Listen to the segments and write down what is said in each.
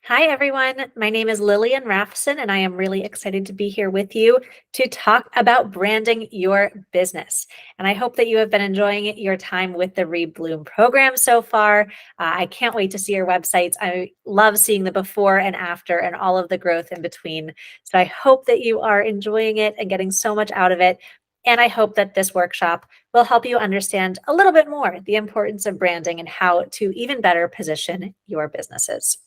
Hi, everyone. My name is Lillian Rafson, and I am really excited to be here with you to talk about branding your business. And I hope that you have been enjoying your time with the Rebloom program so far. I can't wait to see your websites. I love seeing the before and after and all of the growth in between. So I hope that you are enjoying it and getting so much out of it. And I hope that this workshop will help you understand a little bit more the importance of branding and how to even better position your businesses.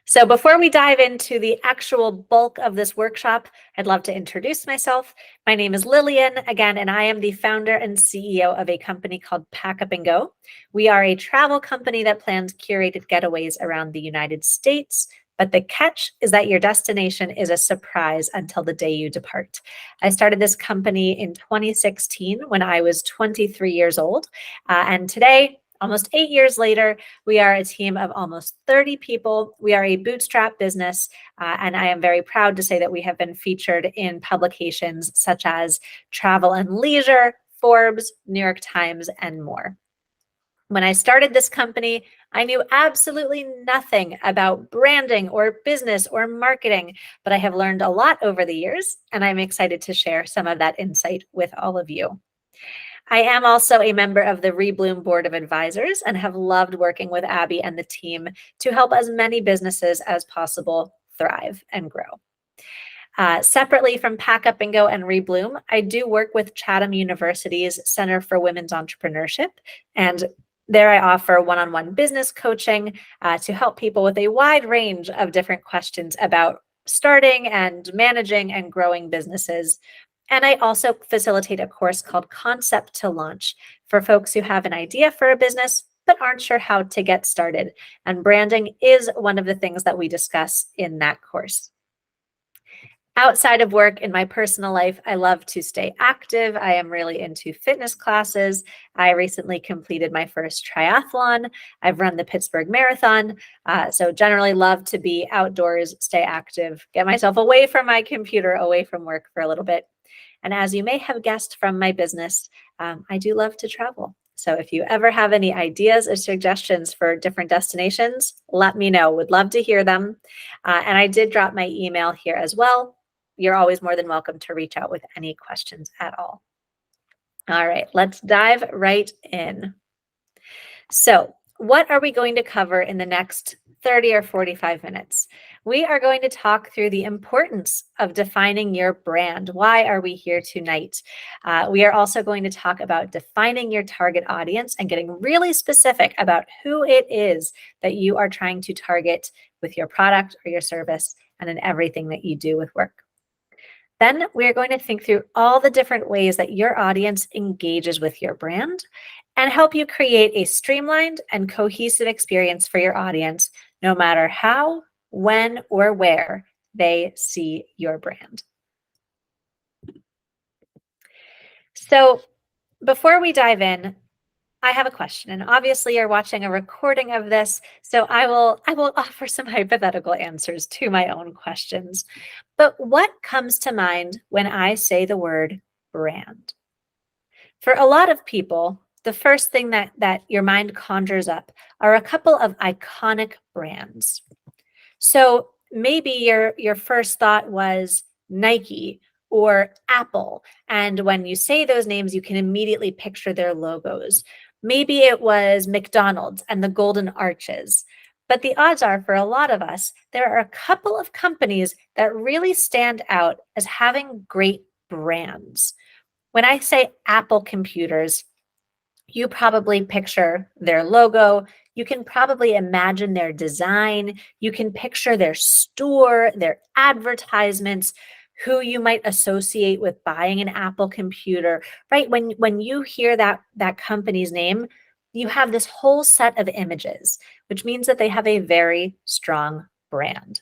So before we dive into the actual bulk of this workshop, I'd love to introduce myself. My name is Lillian, again, and I am the founder and CEO of a company called Pack Up and Go. We are a travel company that plans curated getaways around the United States, but the catch is that your destination is a surprise until the day you depart. I started this company in 2016 when I was 23 years old, and today, almost 8 years later, we are a team of almost 30 people. We are a bootstrap business, and I am very proud to say that we have been featured in publications such as Travel and Leisure, Forbes, New York Times, and more. When I started this company, I knew absolutely nothing about branding or business or marketing, but I have learned a lot over the years, and I'm excited to share some of that insight with all of you. I am also a member of the Rebloom Board of Advisors and have loved working with Abby and the team to help as many businesses as possible thrive and grow. Separately from Pack Up and Go and Rebloom, I do work with Chatham University's Center for Women's Entrepreneurship, and there I offer one-on-one business coaching to help people with a wide range of different questions about starting and managing and growing businesses. And I also facilitate a course called Concept to Launch for folks who have an idea for a business but aren't sure how to get started. And branding is one of the things that we discuss in that course. Outside of work in my personal life, I love to stay active. I am really into fitness classes. I recently completed my first triathlon. I've run the Pittsburgh Marathon. So generally love to be outdoors, stay active, get myself away from my computer, away from work for a little bit. And as you may have guessed from my business, I do love to travel. So if you ever have any ideas or suggestions for different destinations, let me know. Would love to hear them. And I did drop my email here as well. You're always more than welcome to reach out with any questions at all. All right, let's dive right in. So what are we going to cover in the next 30 or 45 minutes? We are going to talk through the importance of defining your brand. Why are we here tonight? We are also going to talk about defining your target audience and getting really specific about who it is that you are trying to target with your product or your service and in everything that you do with work. Then we're going to think through all the different ways that your audience engages with your brand and help you create a streamlined and cohesive experience for your audience, no matter how, when, or where they see your brand. So before we dive in, I have a question, and obviously you're watching a recording of this, so I will offer some hypothetical answers to my own questions. But what comes to mind when I say the word brand? For a lot of people, the first thing that your mind conjures up are a couple of iconic brands. So maybe your first thought was Nike or Apple. And when you say those names, you can immediately picture their logos. Maybe it was McDonald's and the Golden Arches. But the odds are for a lot of us, there are a couple of companies that really stand out as having great brands. When I say Apple computers, you probably picture their logo. You can probably imagine their design. You can picture their store, their advertisements, who you might associate with buying an Apple computer, right? When you hear that company's name, you have this whole set of images, which means that they have a very strong brand.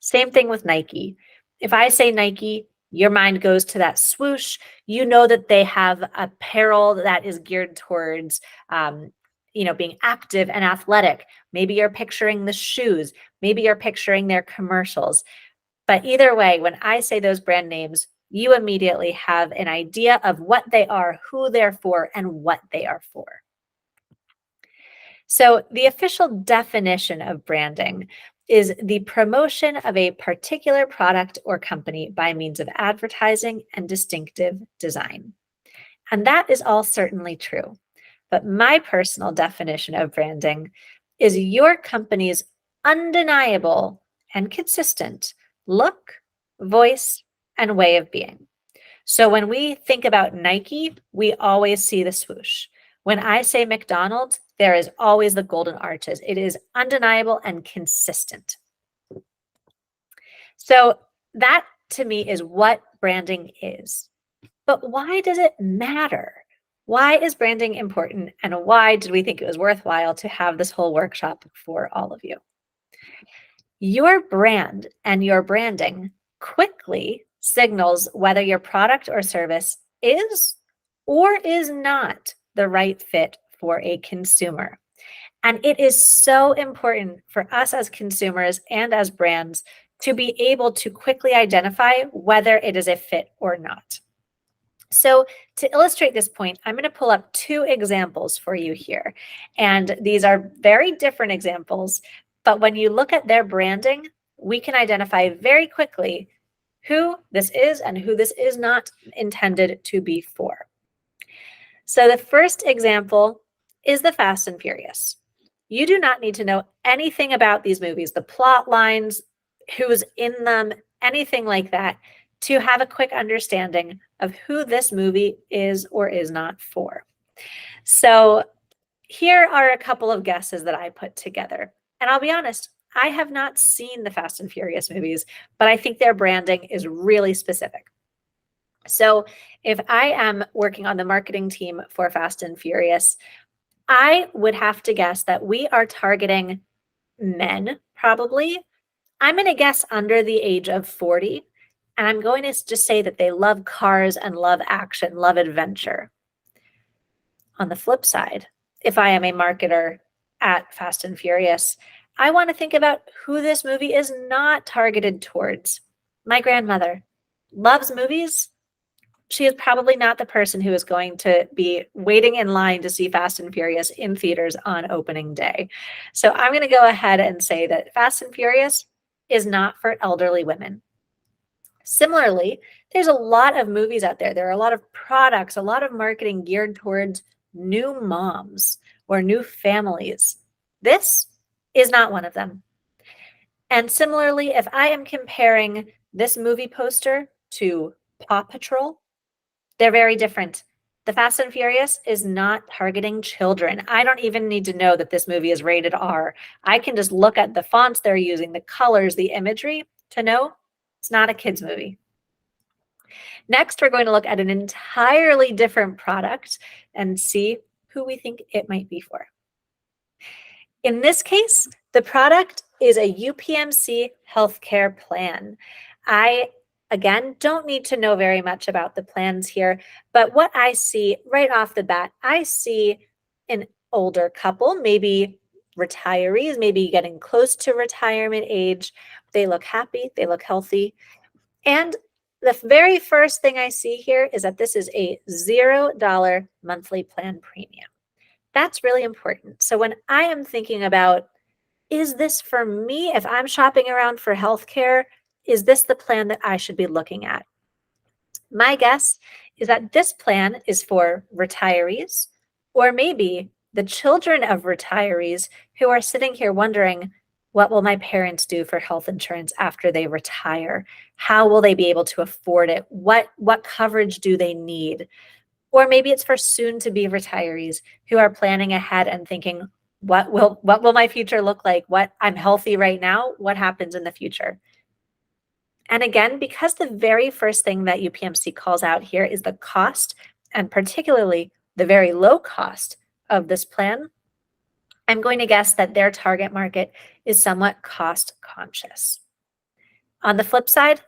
Same thing with Nike. If I say Nike, your mind goes to that swoosh. You know that they have apparel that is geared towards, being active and athletic. Maybe you're picturing the shoes. Maybe you're picturing their commercials. But either way, when I say those brand names, you immediately have an idea of what they are, who they're for, and what they are for. So, the official definition of branding is the promotion of a particular product or company by means of advertising and distinctive design. And that is all certainly true. But my personal definition of branding is your company's undeniable and consistent look, voice, and way of being. So when we think about Nike, we always see the swoosh. When I say McDonald's, there is always the golden arches. It is undeniable and consistent. So that to me is what branding is. But why does it matter? Why is branding important? And why did we think it was worthwhile to have this whole workshop for all of you? Your brand and your branding quickly signals whether your product or service is or is not the right fit for a consumer. And it is so important for us as consumers and as brands to be able to quickly identify whether it is a fit or not. So to illustrate this point, I'm going to pull up two examples for you here. And these are very different examples, but when you look at their branding, we can identify very quickly who this is and who this is not intended to be for. So the first example is the Fast and Furious. You do not need to know anything about these movies, the plot lines, who's in them, anything like that, to have a quick understanding of who this movie is or is not for. So here are a couple of guesses that I put together. And I'll be honest, I have not seen the Fast and Furious movies, but I think their branding is really specific. So if I am working on the marketing team for Fast and Furious, I would have to guess that we are targeting men, probably. I'm going to guess under the age of 40. And I'm going to just say that they love cars and love action, love adventure. On the flip side, if I am a marketer at Fast and Furious, I want to think about who this movie is not targeted towards. My grandmother loves movies. She is probably not the person who is going to be waiting in line to see Fast and Furious in theaters on opening day. So I'm going to go ahead and say that Fast and Furious is not for elderly women. Similarly, there's a lot of movies out there. There are a lot of products, a lot of marketing geared towards new moms or new families. This is not one of them. And similarly, if I am comparing this movie poster to Paw Patrol, they're very different. The Fast and Furious is not targeting children. I don't even need to know that this movie is rated R. I can just look at the fonts they're using, the colors, the imagery to know it's not a kids' movie. Next, we're going to look at an entirely different product and see who we think it might be for. In this case, the product is a UPMC healthcare plan. I, again, don't need to know very much about the plans here, but what I see right off the bat, I see an older couple, maybe retirees, maybe getting close to retirement age. They look happy, they look healthy. And the very first thing I see here is that this is a $0 monthly plan premium. That's really important. So when I am thinking about, is this for me? If I'm shopping around for healthcare, is this the plan that I should be looking at? My guess is that this plan is for retirees, or maybe the children of retirees who are sitting here wondering, what will my parents do for health insurance after they retire? How will they be able to afford it? What coverage do they need? Or maybe it's for soon-to-be retirees who are planning ahead and thinking, what will my future look like? I'm healthy right now. What happens in the future? And again, because the very first thing that UPMC calls out here is the cost, and particularly the very low cost of this plan, I'm going to guess that their target market is somewhat cost conscious. On the flip side,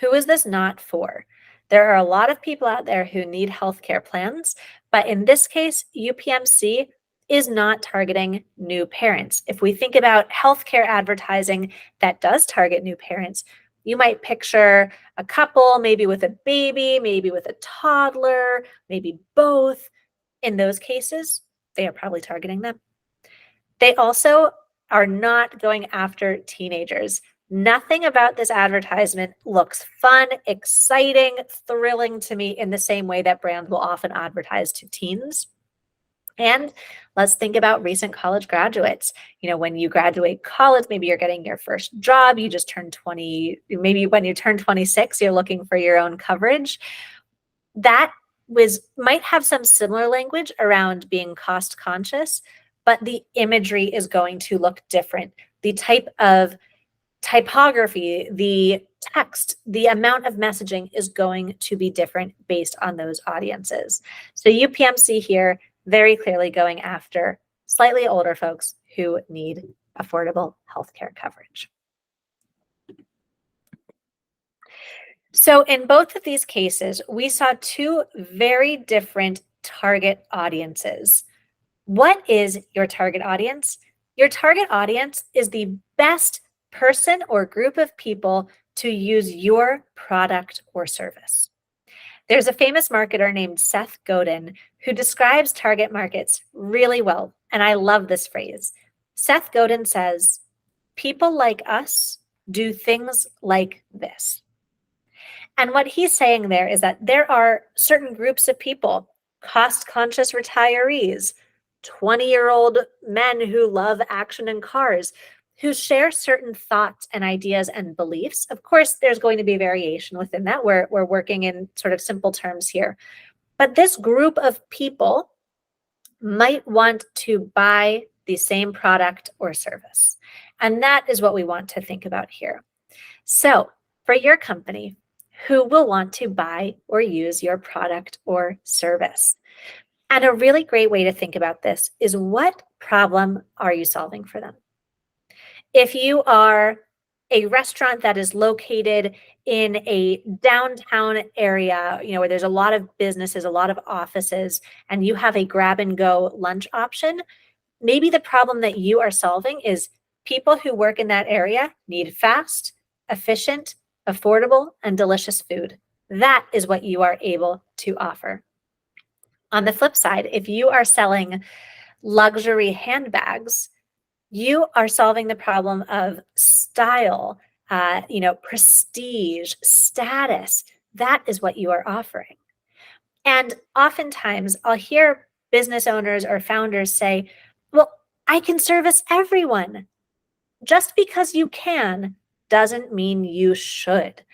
who is this not for? There are a lot of people out there who need healthcare plans, but in this case, UPMC is not targeting new parents. If we think about healthcare advertising that does target new parents, you might picture a couple, maybe with a baby, maybe with a toddler, maybe both. In those cases, they are probably targeting them. They also are not going after teenagers. Nothing about this advertisement looks fun, exciting, thrilling to me in the same way that brands will often advertise to teens. And let's think about recent college graduates. When you graduate college, maybe you're getting your first job, you just turned 20, maybe when you turn 26, you're looking for your own coverage. That might have some similar language around being cost conscious, but the imagery is going to look different. The type of typography, the text, the amount of messaging is going to be different based on those audiences. So UPMC here very clearly going after slightly older folks who need affordable healthcare coverage. So in both of these cases, we saw two very different target audiences. What is your target audience? Your target audience is the best person or group of people to use your product or service. There's a famous marketer named Seth Godin who describes target markets really well, and I love this phrase. Seth Godin says, "People like us do things like this." And what he's saying there is that there are certain groups of people, cost-conscious retirees, 20-year-old men who love action and cars, who share certain thoughts and ideas and beliefs. Of course, there's going to be variation within that. We're working in sort of simple terms here. But this group of people might want to buy the same product or service. And that is what we want to think about here. So for your company, who will want to buy or use your product or service? And a really great way to think about this is, what problem are you solving for them? If you are a restaurant that is located in a downtown area, where there's a lot of businesses, a lot of offices, and you have a grab and go lunch option, maybe the problem that you are solving is people who work in that area need fast, efficient, affordable, and delicious food. That is what you are able to offer. On the flip side, if you are selling luxury handbags, you are solving the problem of style, prestige, status. That is what you are offering. And oftentimes I'll hear business owners or founders say, well, I can service everyone. Just because you can doesn't mean you should.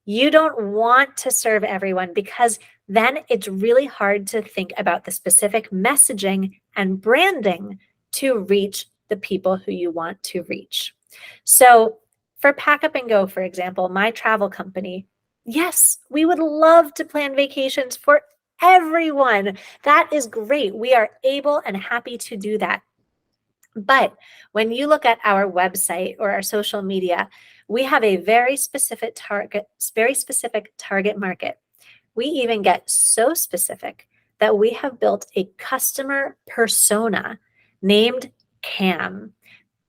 You don't want to serve everyone, because then it's really hard to think about the specific messaging and branding to reach the people who you want to reach. So for Pack Up and Go, for example, my travel company, yes, we would love to plan vacations for everyone. That is great. We are able and happy to do that. But when you look at our website or our social media, we have a very specific target market. We even get so specific that we have built a customer persona named Cam,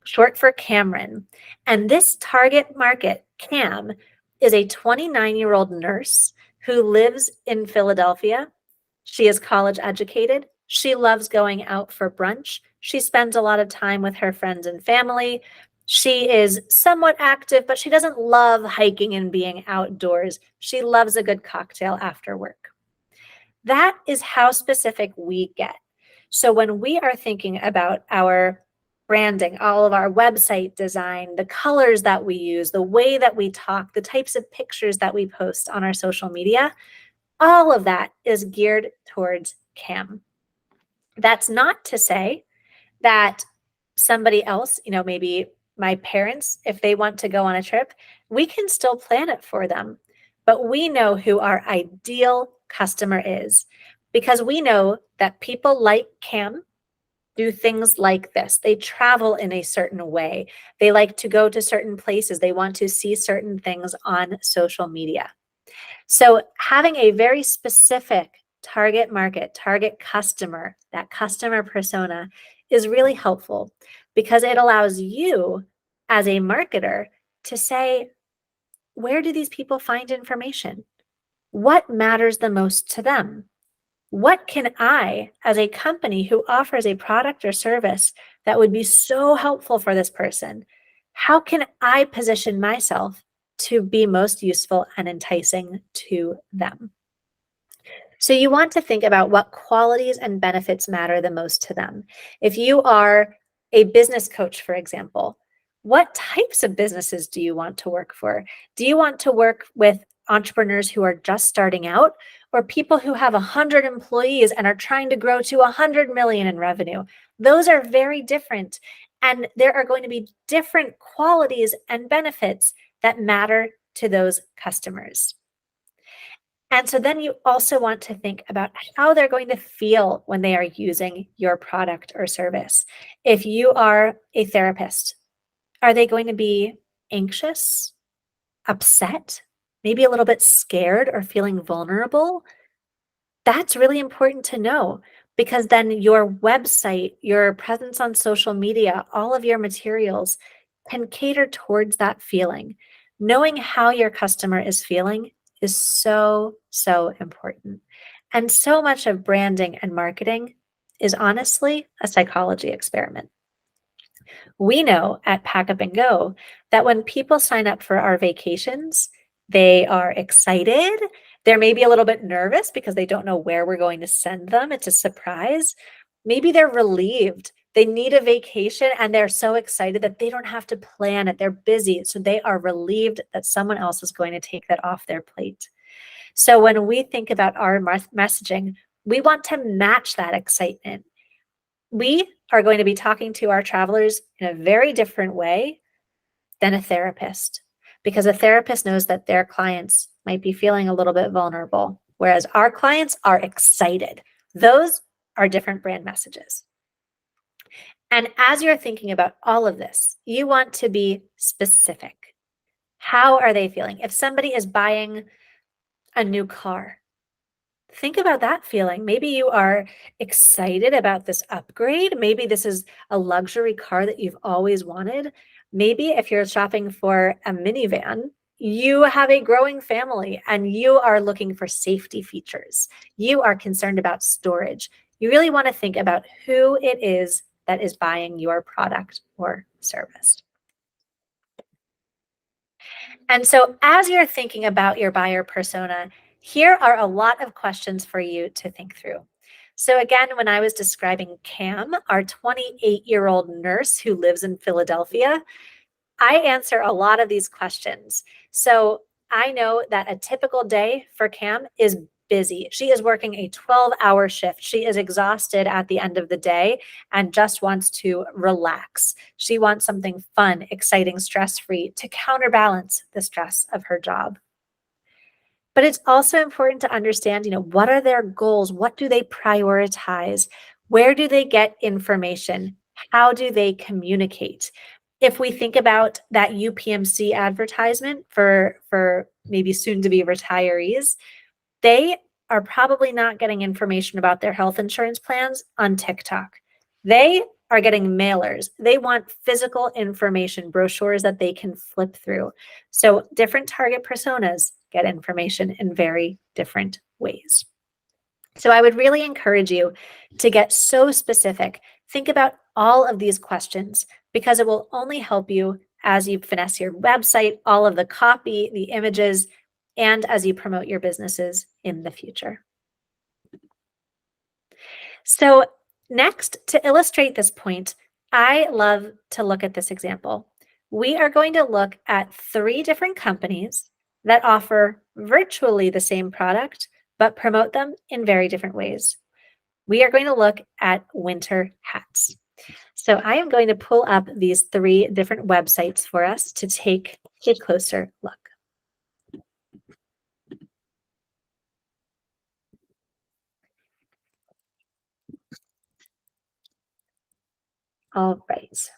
short for Cameron. And this target market, Cam, is a 29-year-old nurse who lives in Philadelphia. She is college educated. She loves going out for brunch. She spends a lot of time with her friends and family. She is somewhat active, but she doesn't love hiking and being outdoors. She loves a good cocktail after work. That is how specific we get. So when we are thinking about our branding, all of our website design, the colors that we use, the way that we talk, the types of pictures that we post on our social media, all of that is geared towards Cam. That's not to say that somebody else, maybe my parents, if they want to go on a trip, we can still plan it for them. But we know who our ideal customer is, because we know that people like Cam do things like this. They travel in a certain way. They like to go to certain places. They want to see certain things on social media. So having a very specific target market, target customer, that customer persona is really helpful, because it allows you as a marketer to say, where do these people find information? What matters the most to them? What can I, as a company who offers a product or service that would be so helpful for this person, how can I position myself to be most useful and enticing to them? So you want to think about what qualities and benefits matter the most to them. If you are a business coach, for example, what types of businesses do you want to work for? Do you want to work with entrepreneurs who are just starting out, or people who have 100 employees and are trying to grow to 100 million in revenue? Those are very different. And there are going to be different qualities and benefits that matter to those customers. And so then you also want to think about how they're going to feel when they are using your product or service. If you are a therapist, are they going to be anxious, upset, maybe a little bit scared or feeling vulnerable? That's really important to know, because then your website, your presence on social media, all of your materials can cater towards that feeling. Knowing how your customer is feeling is so, so important. And so much of branding and marketing is honestly a psychology experiment. We know at Pack Up and Go that when people sign up for our vacations, they are excited. They're maybe a little bit nervous because they don't know where we're going to send them. It's a surprise. Maybe they're relieved. They need a vacation and they're so excited that they don't have to plan it. They're busy. So they are relieved that someone else is going to take that off their plate. So when we think about our messaging, we want to match that excitement. We are going to be talking to our travelers in a very different way than a therapist, because a therapist knows that their clients might be feeling a little bit vulnerable, whereas our clients are excited. Those are different brand messages. And as you're thinking about all of this, you want to be specific. How are they feeling? If somebody is buying a new car, think about that feeling. Maybe you are excited about this upgrade. Maybe this is a luxury car that you've always wanted. Maybe if you're shopping for a minivan, you have a growing family and you are looking for safety features. You are concerned about storage. You really want to think about who it is that is buying your product or service. And so as you're thinking about your buyer persona, here are a lot of questions for you to think through. So again, when I was describing Cam, our 28-year-old nurse who lives in Philadelphia, I answer a lot of these questions. So I know that a typical day for Cam is busy. She is working a 12-hour shift. She is exhausted at the end of the day and just wants to relax. She wants something fun, exciting, stress-free to counterbalance the stress of her job. But it's also important to understand, what are their goals? What do they prioritize? Where do they get information? How do they communicate? If we think about that UPMC advertisement for maybe soon to be retirees, they are probably not getting information about their health insurance plans on TikTok. They are getting mailers. They want physical information, brochures that they can flip through. So different target personas get information in very different ways. So I would really encourage you to get so specific. Think about all of these questions, because it will only help you as you finesse your website, all of the copy, the images, and as you promote your businesses in the future. So next, to illustrate this point, I love to look at this example. We are going to look at 3 different companies that offer virtually the same product, but promote them in very different ways. We are going to look at winter hats. So I am going to pull up these 3 different websites for us to take a closer look. All right.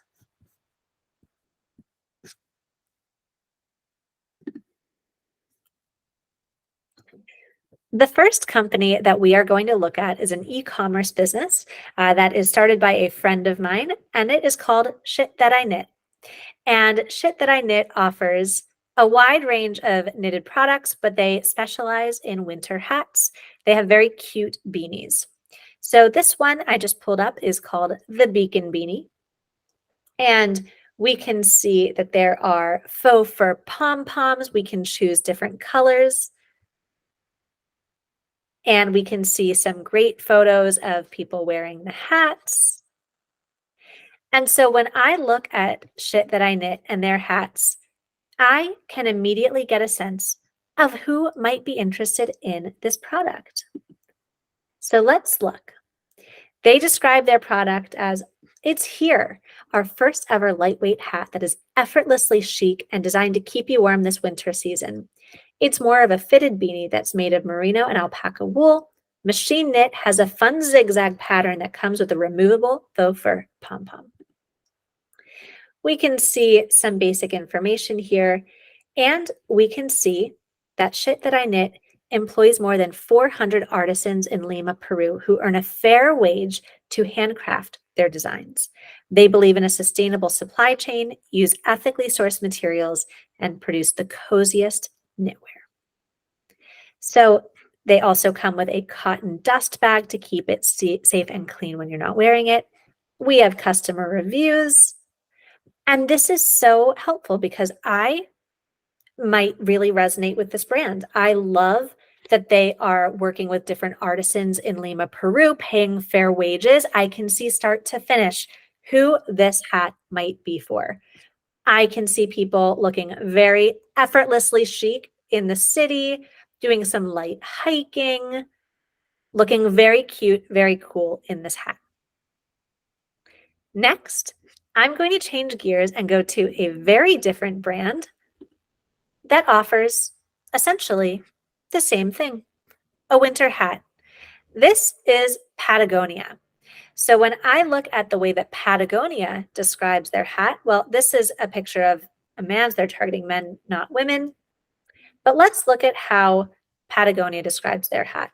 The first company that we are going to look at is an e-commerce business that is started by a friend of mine, and it is called Shit That I Knit. And Shit That I Knit offers a wide range of knitted products, but they specialize in winter hats. They have very cute beanies. So this one I just pulled up is called the Beacon Beanie. And we can see that there are faux fur pom-poms. We can choose different colors. And we can see some great photos of people wearing the hats. And so when I look at Shit That I Knit and their hats, I can immediately get a sense of who might be interested in this product. So let's look. They describe their product as, "It's here, our first ever lightweight hat that is effortlessly chic and designed to keep you warm this winter season. It's more of a fitted beanie that's made of merino and alpaca wool. Machine knit, has a fun zigzag pattern that comes with a removable faux fur pom-pom." We can see some basic information here, and we can see that Shit That I Knit employs more than 400 artisans in Lima, Peru, who earn a fair wage to handcraft their designs. They believe in a sustainable supply chain, use ethically sourced materials, and produce the coziest knitwear. So they also come with a cotton dust bag to keep it safe and clean when you're not wearing it. We have customer reviews. And this is so helpful because I might really resonate with this brand. I love that they are working with different artisans in Lima, Peru, paying fair wages. I can see start to finish who this hat might be for. I can see people looking very effortlessly chic in the city, doing some light hiking, looking very cute, very cool in this hat. Next, I'm going to change gears and go to a very different brand that offers essentially the same thing, a winter hat. This is Patagonia. So when I look at the way that Patagonia describes their hat, well, this is a picture of a man. They're targeting men, not women. But let's look at how Patagonia describes their hat.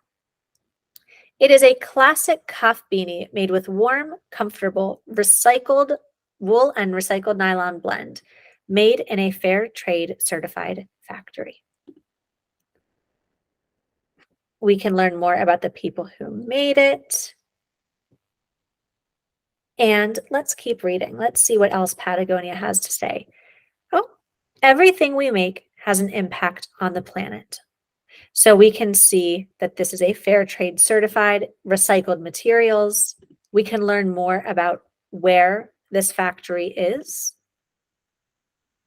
It is a classic cuff beanie made with warm, comfortable, recycled wool and recycled nylon blend, made in a fair trade certified factory. We can learn more about the people who made it. And let's keep reading. Let's see what else Patagonia has to say. Oh, everything we make has an impact on the planet. So we can see that this is a fair trade certified recycled materials. We can learn more about where this factory is.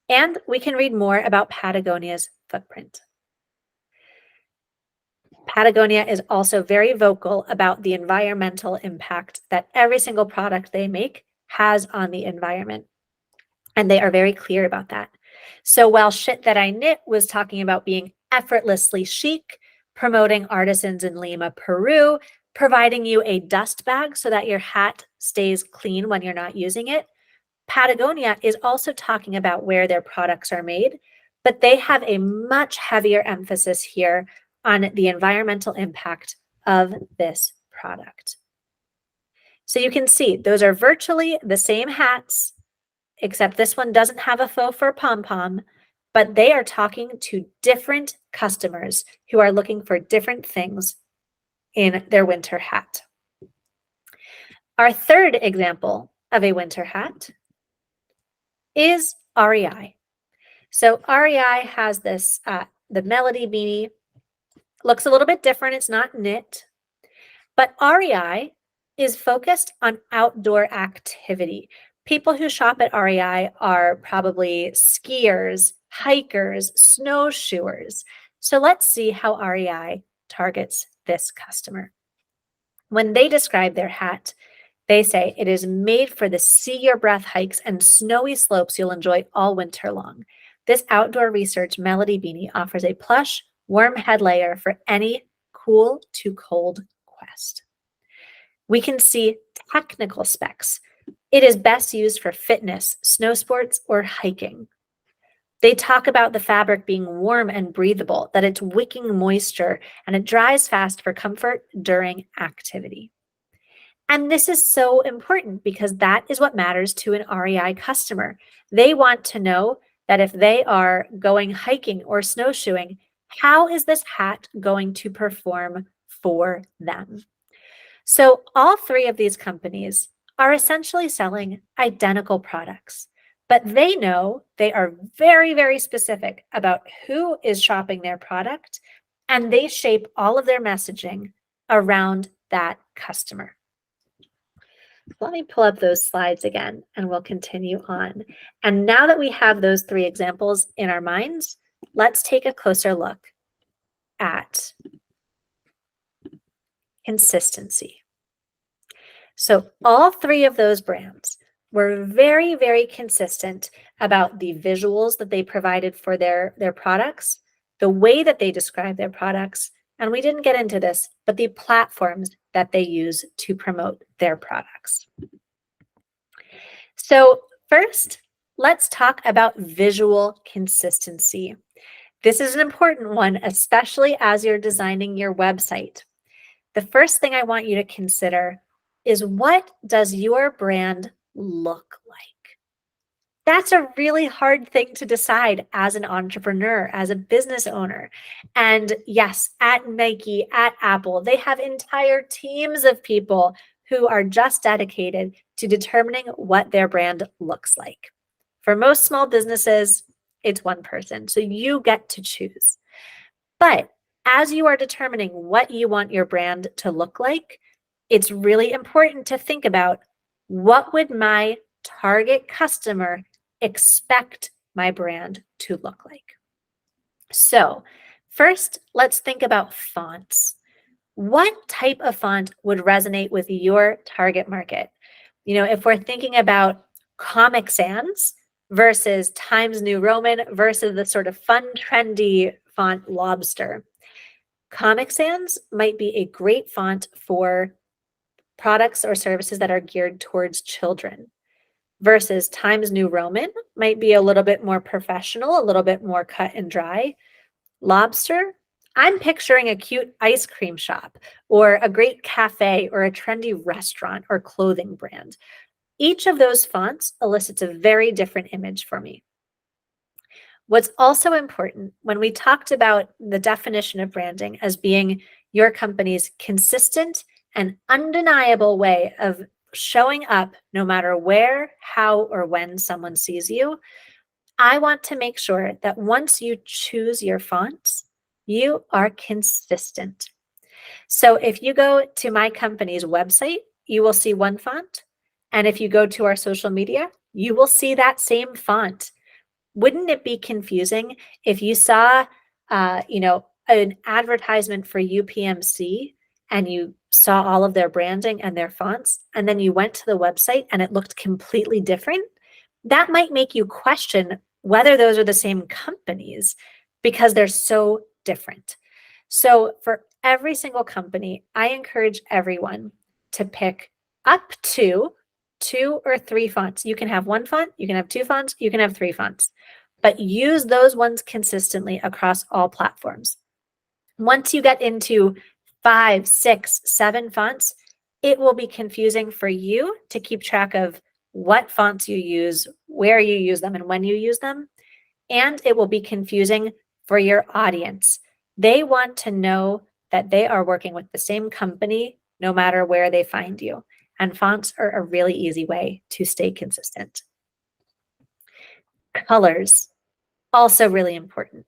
And we can read more about Patagonia's footprint. Patagonia is also very vocal about the environmental impact that every single product they make has on the environment. And they are very clear about that. So while Shit That I Knit was talking about being effortlessly chic, promoting artisans in Lima, Peru, providing you a dust bag so that your hat stays clean when you're not using it, Patagonia is also talking about where their products are made, but they have a much heavier emphasis here on the environmental impact of this product. So you can see those are virtually the same hats, except this one doesn't have a faux fur pom-pom, but they are talking to different customers who are looking for different things in their winter hat. Our third example of a winter hat is REI. So REI has this, the Melody beanie. Looks a little bit different. It's not knit, but REI is focused on outdoor activity. People who shop at REI are probably skiers, hikers, snowshoers. So let's see how REI targets this customer. When they describe their hat, they say it is made for the see your breath hikes and snowy slopes you'll enjoy all winter long. This outdoor research Melody beanie offers a plush, warm head layer for any cool to cold quest. We can see technical specs. It is best used for fitness, snow sports, or hiking. They talk about the fabric being warm and breathable, that it's wicking moisture, and it dries fast for comfort during activity. And this is so important because that is what matters to an REI customer. They want to know that if they are going hiking or snowshoeing, how is this hat going to perform for them? So all three of these companies are essentially selling identical products, but they know they are very, very specific about who is shopping their product, and they shape all of their messaging around that customer. Let me pull up those slides again and we'll continue on. And now that we have those three examples in our minds, let's take a closer look at consistency. So all three of those brands were very, very consistent about the visuals that they provided for their products, the way that they describe their products, and we didn't get into this, but the platforms that they use to promote their products. So first, let's talk about visual consistency. This is an important one, especially as you're designing your website. The first thing I want you to consider is, what does your brand look like? That's a really hard thing to decide as an entrepreneur, as a business owner. And yes, at Nike, at Apple, they have entire teams of people who are just dedicated to determining what their brand looks like. For most small businesses, it's one person, so you get to choose. But as you are determining what you want your brand to look like, it's really important to think about, what would my target customer expect my brand to look like? So first, let's think about fonts. What type of font would resonate with your target market? If we're thinking about Comic Sans versus Times New Roman versus the sort of fun, trendy font Lobster, Comic Sans might be a great font for products or services that are geared towards children, versus Times New Roman might be a little bit more professional, a little bit more cut and dry. Lobster, I'm picturing a cute ice cream shop or a great cafe or a trendy restaurant or clothing brand. Each of those fonts elicits a very different image for me. What's also important, when we talked about the definition of branding as being your company's consistent and undeniable way of showing up no matter where, how, or when someone sees you, I want to make sure that once you choose your fonts, you are consistent. So if you go to my company's website, you will see one font. And if you go to our social media, you will see that same font. Wouldn't it be confusing if you saw, an advertisement for UPMC and you saw all of their branding and their fonts, and then you went to the website and it looked completely different? That might make you question whether those are the same companies, because they're so different. So for every single company, I encourage everyone to pick up to 2 or 3 fonts. You can have one font, you can have 2 fonts, you can have 3 fonts, but use those ones consistently across all platforms. Once you get into 5, 6, 7 fonts, it will be confusing for you to keep track of what fonts you use, where you use them, and when you use them. And it will be confusing for your audience. They want to know that they are working with the same company no matter where they find you. And fonts are a really easy way to stay consistent. Colors, also really important.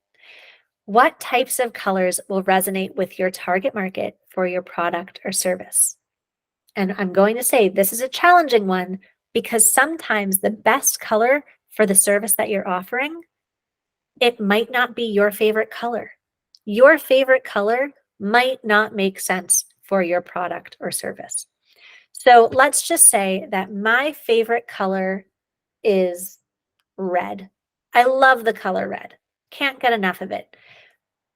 What types of colors will resonate with your target market for your product or service? And I'm going to say this is a challenging one, because sometimes the best color for the service that you're offering, it might not be your favorite color. Your favorite color might not make sense for your product or service. So let's just say that my favorite color is red. I love the color red. Can't get enough of it.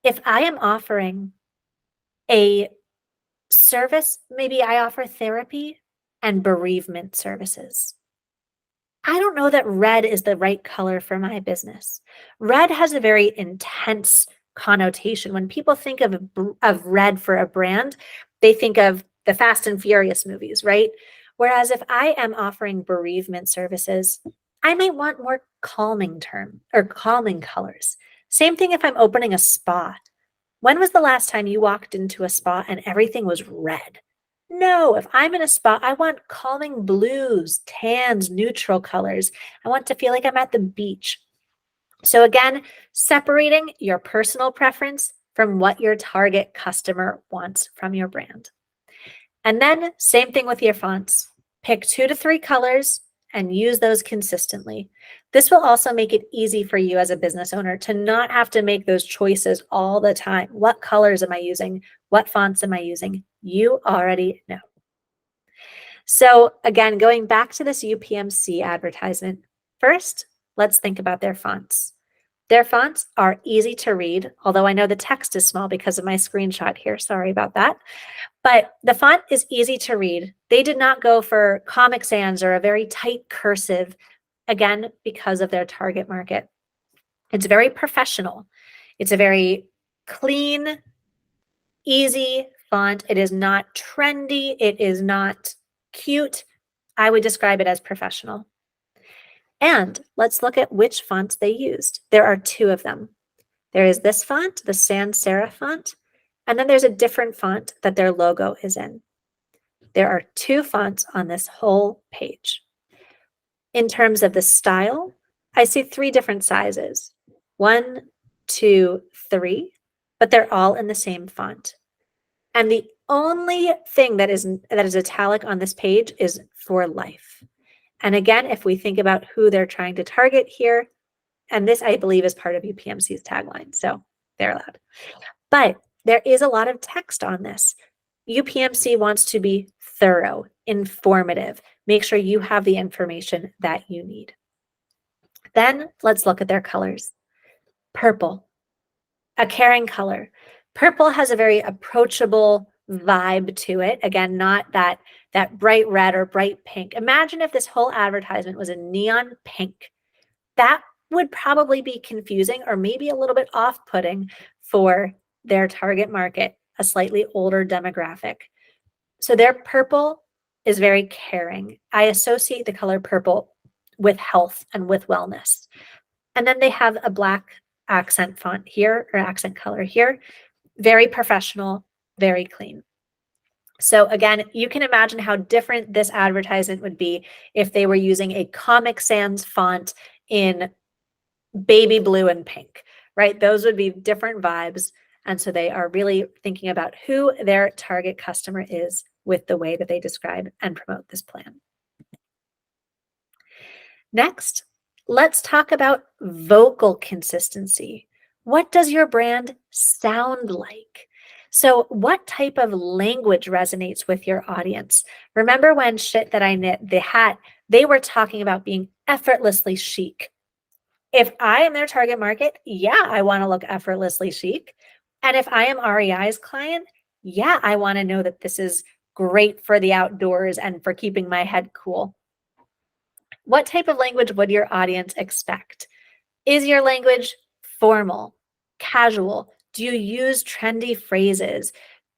If I am offering a service, maybe I offer therapy and bereavement services, I don't know that red is the right color for my business. Red has a very intense connotation. When people think of red for a brand, they think of the Fast and Furious movies, right? Whereas if I am offering bereavement services, I might want more calming term or calming colors. Same thing if I'm opening a spa. When was the last time you walked into a spa and everything was red? No, if I'm in a spa, I want calming blues, tans, neutral colors. I want to feel like I'm at the beach. So again, separating your personal preference from what your target customer wants from your brand. And then same thing with your fonts. Pick 2 to 3 colors and use those consistently. This will also make it easy for you as a business owner to not have to make those choices all the time. What colors am I using? What fonts am I using? You already know. So again, going back to this UPMC advertisement, first, let's think about their fonts. Their fonts are easy to read, although I know the text is small because of my screenshot here. Sorry about that. But the font is easy to read. They did not go for Comic Sans or a very tight cursive, again, because of their target market. It's very professional. It's a very clean, easy font. It is not trendy. It is not cute. I would describe it as professional. And let's look at which fonts they used. There are 2 of them. There is this font, the sans serif font, and then there's a different font that their logo is in. There are 2 fonts on this whole page. In terms of the style, I see 3 different sizes. 1, 2, 3, but they're all in the same font. And the only thing that is italic on this page is for life. And again, if we think about who they're trying to target here, and this I believe is part of UPMC's tagline, so they're allowed. But there is a lot of text on this. UPMC wants to be thorough, informative. Make sure you have the information that you need. Then let's look at their colors. Purple, a caring color. Purple has a very approachable vibe to it. Again, not that bright red or bright pink. Imagine if this whole advertisement was a neon pink. That would probably be confusing or maybe a little bit off-putting for their target market, a slightly older demographic. So their purple is very caring. I associate the color purple with health and with wellness. And then they have a black accent font here, or accent color here. Very professional, very clean. So again, you can imagine how different this advertisement would be if they were using a Comic Sans font in baby blue and pink, right? Those would be different vibes. And so they are really thinking about who their target customer is with the way that they describe and promote this plan. Next, let's talk about vocal consistency. What does your brand sound like? So what type of language resonates with your audience? Remember when Shit That I Knit, the hat, they were talking about being effortlessly chic. If I am their target market, yeah, I want to look effortlessly chic. And if I am REI's client, yeah, I want to know that this is great for the outdoors and for keeping my head cool. What type of language would your audience expect? Is your language formal, casual? Do you use trendy phrases?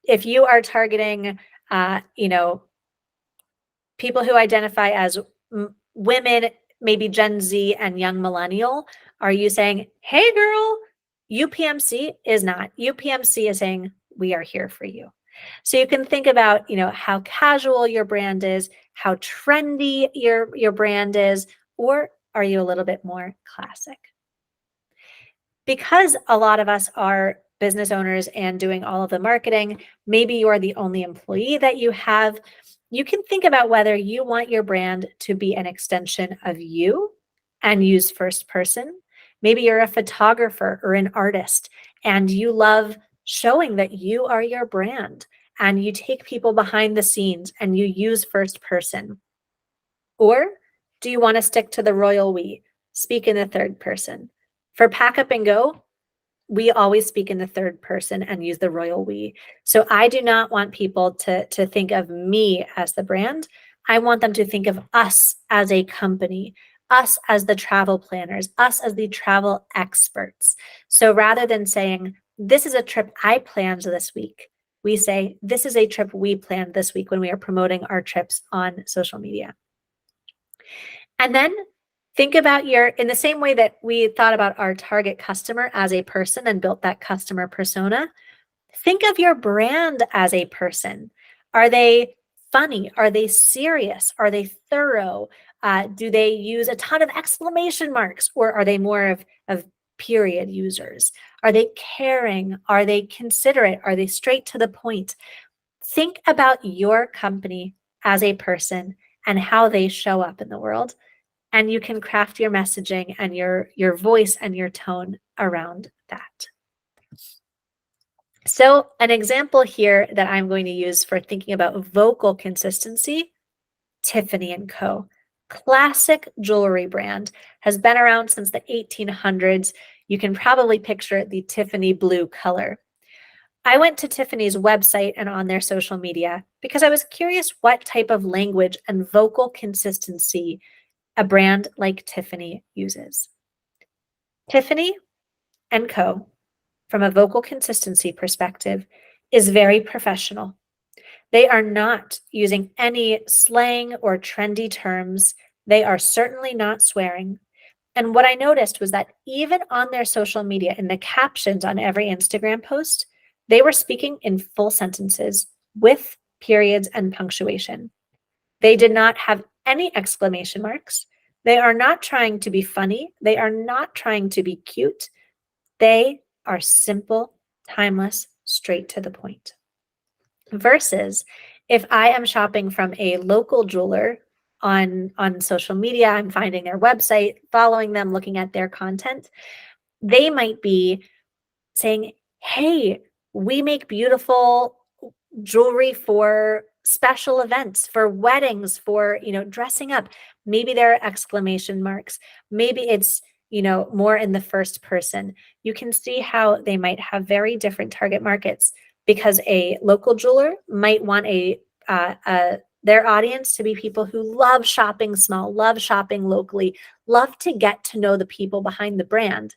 If you are targeting, people who identify as women, maybe Gen Z and young millennial, are you saying, hey girl, UPMC is not. UPMC is saying, we are here for you. So you can think about, how casual your brand is, how trendy your brand is, or are you a little bit more classic? Because a lot of us are business owners and doing all of the marketing, maybe you're the only employee that you have, you can think about whether you want your brand to be an extension of you and use first person. Maybe you're a photographer or an artist and you love showing that you are your brand and you take people behind the scenes and you use first person. Or do you want to stick to the royal we, speak in the third person? For Pack Up and Go, we always speak in the third person and use the royal we. So I do not want people to think of me as the brand. I want them to think of us as a company, us as the travel planners, us as the travel experts. So rather than saying, this is a trip I planned this week, we say, this is a trip we planned this week when we are promoting our trips on social media. And then Think about in the same way that we thought about our target customer as a person and built that customer persona, think of your brand as a person. Are they funny? Are they serious? Are they thorough? Do they use a ton of exclamation marks, or are they more of period users? Are they caring? Are they considerate? Are they straight to the point? Think about your company as a person and how they show up in the world. And you can craft your messaging and your voice and your tone around that. So an example here that I'm going to use for thinking about vocal consistency, Tiffany & Co. Classic jewelry brand, has been around since the 1800s. You can probably picture the Tiffany blue color. I went to Tiffany's website and on their social media because I was curious what type of language and vocal consistency a brand like Tiffany uses. Tiffany & Co., from a vocal consistency perspective, is very professional. They are not using any slang or trendy terms. They are certainly not swearing. And what I noticed was that even on their social media, in the captions on every Instagram post, they were speaking in full sentences with periods and punctuation. They did not have any exclamation marks. They are not trying to be funny. They are not trying to be cute. They are simple, timeless, straight to the point. Versus if I am shopping from a local jeweler on social media, I'm finding their website, following them, looking at their content, they might be saying, hey, we make beautiful jewelry for special events, for weddings, for, dressing up. Maybe there are exclamation marks. Maybe it's, more in the first person. You can see how they might have very different target markets, because a local jeweler might want their audience to be people who love shopping small, love shopping locally, love to get to know the people behind the brand.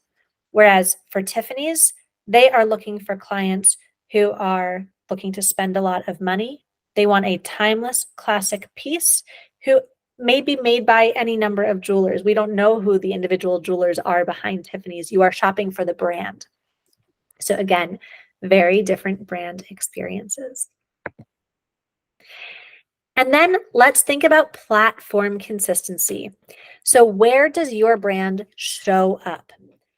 Whereas for Tiffany's, they are looking for clients who are looking to spend a lot of money. They want a timeless, classic piece who may be made by any number of jewelers. We don't know who the individual jewelers are behind Tiffany's. You are shopping for the brand. So again, very different brand experiences. And then let's think about platform consistency. So where does your brand show up?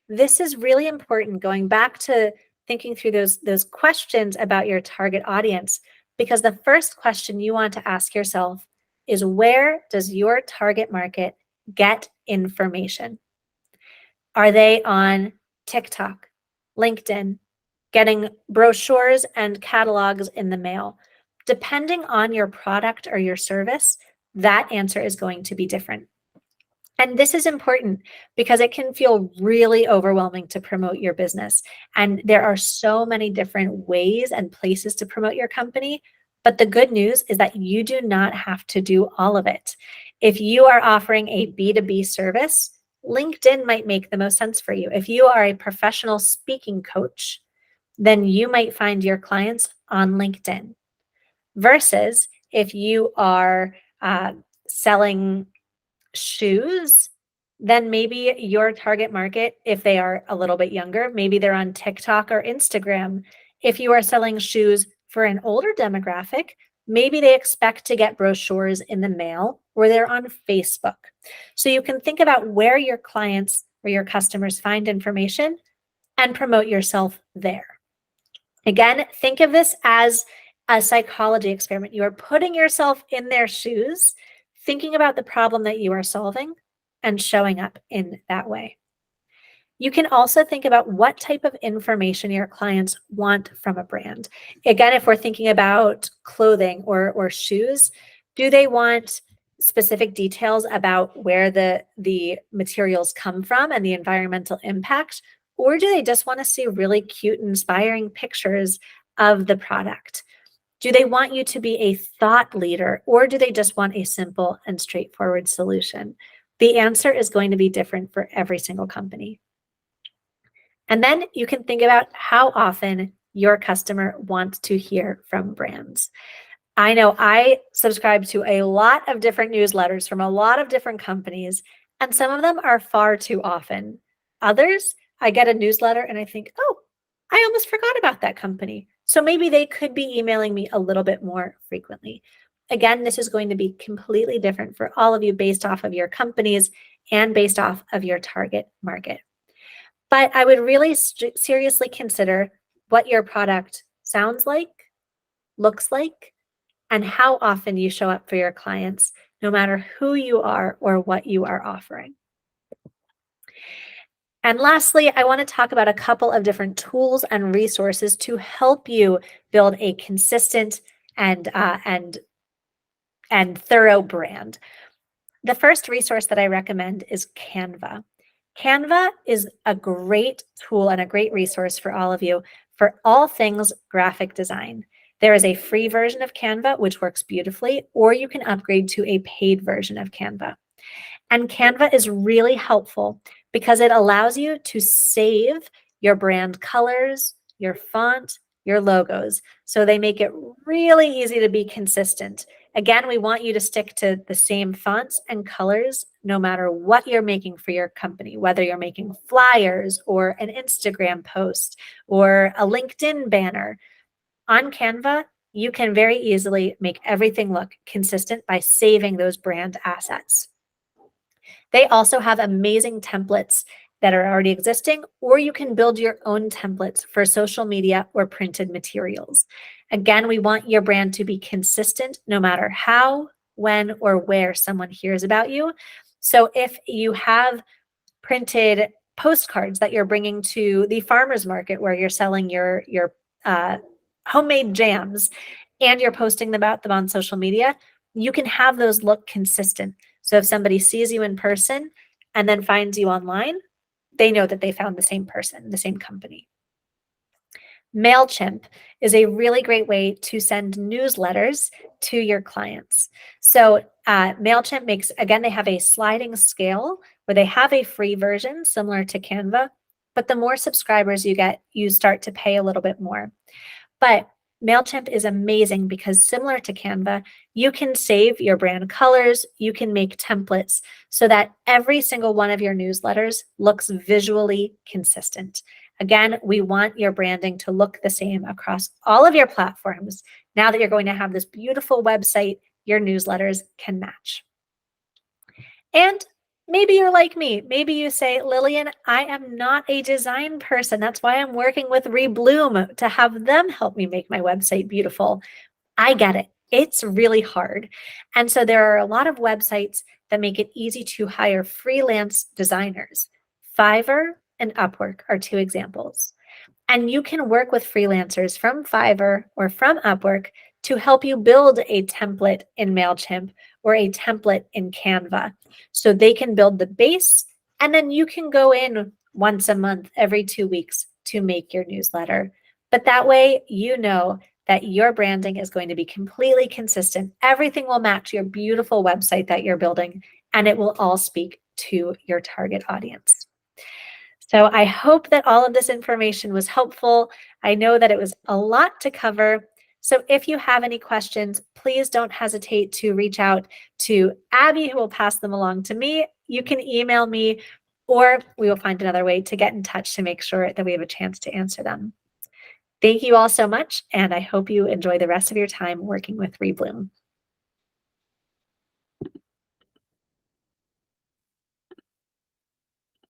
This is really important, going back to thinking through those questions about your target audience, because the first question you want to ask yourself is, where does your target market get information? Are they on TikTok, LinkedIn, getting brochures and catalogs in the mail? Depending on your product or your service, that answer is going to be different. And this is important because it can feel really overwhelming to promote your business. And there are so many different ways and places to promote your company. But the good news is that you do not have to do all of it. If you are offering a B2B service, LinkedIn might make the most sense for you. If you are a professional speaking coach, then you might find your clients on LinkedIn. Versus if you are selling shoes, then maybe your target market, if they are a little bit younger, maybe they're on TikTok or Instagram. If you are selling shoes for an older demographic, maybe they expect to get brochures in the mail, or they're on Facebook. So you can think about where your clients or your customers find information and promote yourself there. Again, think of this as a psychology experiment. You are putting yourself in their shoes, thinking about the problem that you are solving, and showing up in that way. You can also think about what type of information your clients want from a brand. Again, if we're thinking about clothing or shoes, do they want specific details about where the materials come from and the environmental impact? Or do they just want to see really cute, inspiring pictures of the product? Do they want you to be a thought leader, or do they just want a simple and straightforward solution? The answer is going to be different for every single company. And then you can think about how often your customer wants to hear from brands. I know I subscribe to a lot of different newsletters from a lot of different companies, And some of them are far too often. Others, I get a newsletter and I think, oh, I almost forgot about that company. So maybe they could be emailing me a little bit more frequently. Again, this is going to be completely different for all of you based off of your companies and based off of your target market. But I would really seriously consider what your product sounds like, looks like, and how often you show up for your clients, no matter who you are or what you are offering. And lastly, I want to talk about a couple of different tools and resources to help you build a consistent and thorough brand. The first resource that I recommend is Canva. Canva is a great tool and a great resource for all of you for all things graphic design. There is a free version of Canva, which works beautifully, or you can upgrade to a paid version of Canva. And Canva is really helpful because it allows you to save your brand colors, your font, your logos. So they make it really easy to be consistent. Again, we want you to stick to the same fonts and colors no matter what you're making for your company, whether you're making flyers or an Instagram post or a LinkedIn banner. On Canva, you can very easily make everything look consistent by saving those brand assets. They also have amazing templates that are already existing, or you can build your own templates for social media or printed materials. Again, we want your brand to be consistent no matter how, when, or where someone hears about you. So if you have printed postcards that you're bringing to the farmer's market where you're selling your homemade jams and you're posting about them on social media, you can have those look consistent. So if somebody sees you in person and then finds you online, they know that they found the same person, the same company. MailChimp is a really great way to send newsletters to your clients. So MailChimp makes, again, they have a sliding scale where they have a free version similar to Canva, but the more subscribers you get, you start to pay a little bit more. But MailChimp is amazing because similar to Canva, you can save your brand colors, you can make templates so that every single one of your newsletters looks visually consistent. Again, we want your branding to look the same across all of your platforms. Now that you're going to have this beautiful website, your newsletters can match. And maybe you're like me. Maybe you say, Lillian, I am not a design person. That's why I'm working with Rebloom to have them help me make my website beautiful. I get it. It's really hard. And so there are a lot of websites that make it easy to hire freelance designers. Fiverr and Upwork are two examples. And you can work with freelancers from Fiverr or from Upwork to help you build a template in MailChimp or a template in Canva. So they can build the base, and then you can go in once a month, every 2 weeks to make your newsletter. But that way, you know that your branding is going to be completely consistent. Everything will match your beautiful website that you're building, and it will all speak to your target audience. So I hope that all of this information was helpful. I know that it was a lot to cover. So if you have any questions, please don't hesitate to reach out to Abby, who will pass them along to me. You can email me, or we will find another way to get in touch to make sure that we have a chance to answer them. Thank you all so much, and I hope you enjoy the rest of your time working with Rebloom.